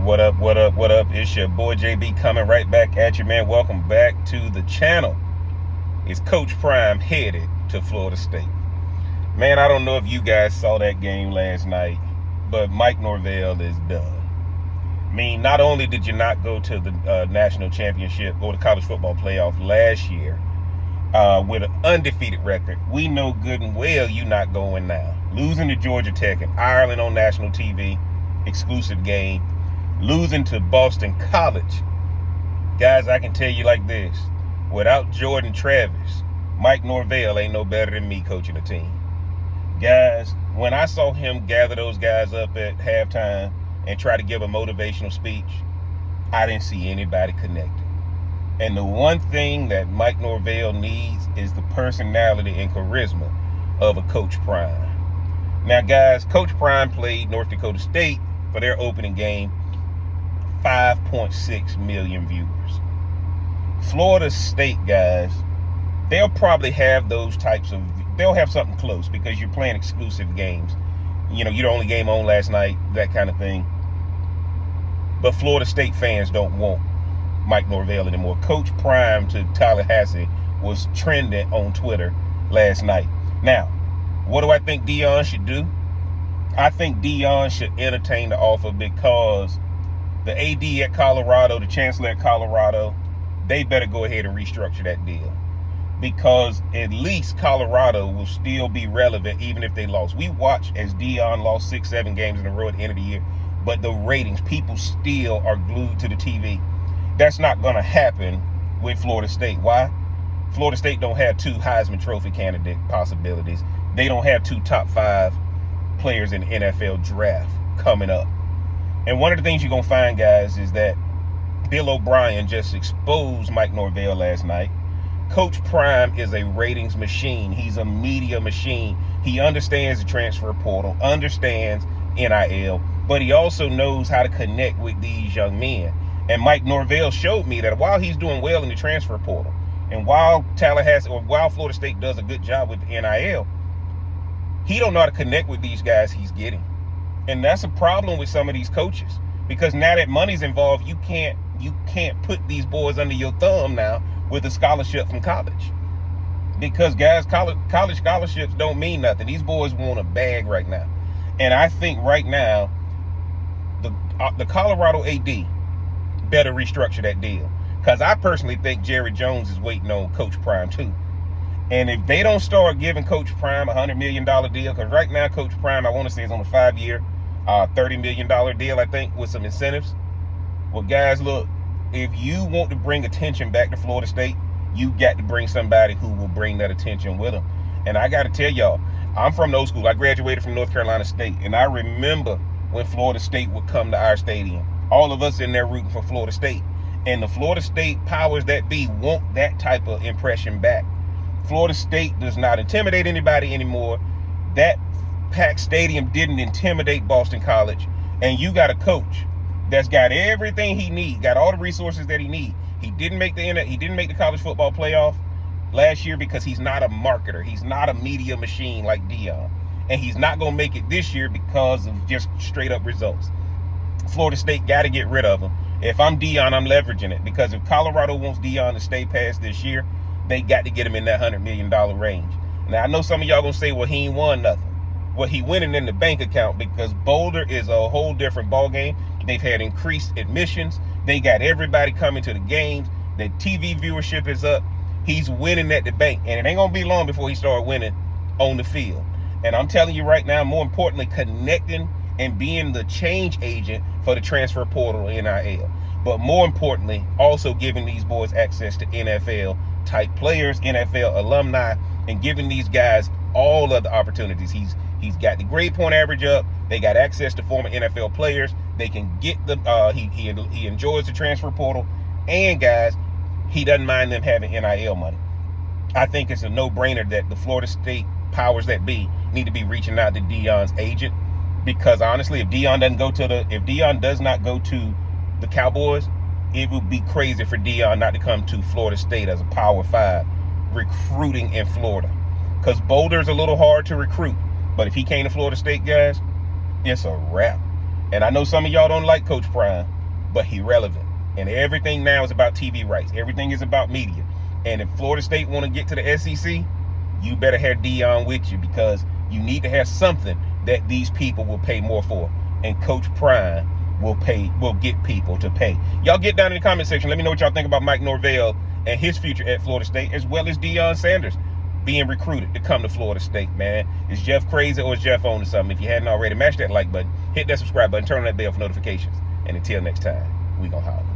What up, what up, what up? It's your boy JB coming right back at you, man. Welcome back to the channel. It's Coach Prime headed to Florida State. Man, I don't know if you guys saw that game last night, but Mike Norvell is done. I mean, not only did you not go to the national championship or the college football playoff last year with an undefeated record, we know good and well you're not going now. Losing to Georgia Tech and Ireland on national TV, exclusive game. Losing to Boston College. Guys, I can tell you like this. Without Jordan Travis, Mike Norvell ain't no better than me coaching a team. Guys, when I saw him gather those guys up at halftime and try to give a motivational speech, I didn't see anybody connected. And the one thing that Mike Norvell needs is the personality and charisma of a Coach Prime. Now, guys, Coach Prime played North Dakota State for their opening game. 5.6 million viewers. Florida State, guys, they'll probably have those types of, they'll have something close because you're playing exclusive games. You know, you're the only game on last night, that kind of thing. But Florida State fans don't want Mike Norvell anymore. Coach Prime to Tallahassee was trending on Twitter last night. Now, what do I think Deion should do? I think Deion should entertain the offer because the AD at Colorado, the chancellor at Colorado, they better go ahead and restructure that deal. Because at least Colorado will still be relevant even if they lost. We watched as Deion lost 6-7 games in a row at the end of the year. But the ratings, people still are glued to the TV. That's not going to happen with Florida State. Why? Florida State don't have two Heisman Trophy candidate possibilities. They don't have two top 5 players in the NFL draft coming up. And one of the things you're going to find, guys, is that Bill O'Brien just exposed Mike Norvell last night. Coach Prime is a ratings machine. He's a media machine. He understands the transfer portal, understands NIL, but he also knows how to connect with these young men. And Mike Norvell showed me that while he's doing well in the transfer portal, and while Florida State does a good job with the NIL, he don't know how to connect with these guys he's getting. And that's a problem with some of these coaches, because now that money's involved, you can't put these boys under your thumb now with a scholarship from college. Because, guys, college scholarships don't mean nothing. These boys want a bag right now. And I think right now, the Colorado AD better restructure that deal. Because I personally think Jerry Jones is waiting on Coach Prime too. And if they don't start giving Coach Prime a $100 million deal, because right now Coach Prime, I want to say, is on a 5-year, $30 million deal, I think, with some incentives. Well, guys, look, if you want to bring attention back to Florida State, you got to bring somebody who will bring that attention with them. And I got to tell y'all, I'm from the old school. I graduated from North Carolina State, and I remember when Florida State would come to our stadium. All of us in there rooting for Florida State. And the Florida State powers that be want that type of impression back. Florida State does not intimidate anybody anymore. That packed stadium didn't intimidate Boston College. And you got a coach that's got everything he needs, got all the resources that he needs. He didn't make the college football playoff last year because he's not a marketer. He's not a media machine like Deion. And he's not going to make it this year because of just straight up results. Florida State got to get rid of him. If I'm Deion, I'm leveraging it, because if Colorado wants Deion to stay past this year, they got to get him in that $100 million range. Now, I know some of y'all going to say, well, he ain't won nothing. Well, he winning in the bank account, because Boulder is a whole different ballgame. They've had increased admissions. They got everybody coming to the games. The TV viewership is up. He's winning at the bank, and it ain't going to be long before he start winning on the field. And I'm telling you right now, more importantly, connecting and being the change agent for the transfer portal NIL. But more importantly, also giving these boys access to NFL type players, NFL alumni, and giving these guys all of the opportunities. He's got the grade point average up. They got access to former NFL players. They can get the he enjoys the transfer portal, and guys, he doesn't mind them having NIL money. I think it's a no-brainer that the Florida State powers that be need to be reaching out to Deion's agent, because honestly, if Deion does not go to the Cowboys, it would be crazy for Deion not to come to Florida State as a Power 5 recruiting in Florida. Because Boulder's a little hard to recruit. But if he came to Florida State, guys, it's a wrap. And I know some of y'all don't like Coach Prime, but he relevant. And everything now is about TV rights. Everything is about media. And if Florida State want to get to the SEC, you better have Deion with you, because you need to have something that these people will pay more for. And Coach Prime will get people to pay. Y'all get down in the comment section. Let me know what y'all think about Mike Norvell and his future at Florida State, as well as Deion Sanders being recruited to come to Florida State, man. Is Jeff crazy, or is Jeff on to something? If you hadn't already, mash that like button, hit that subscribe button, turn on that bell for notifications. And until next time, we gonna holler.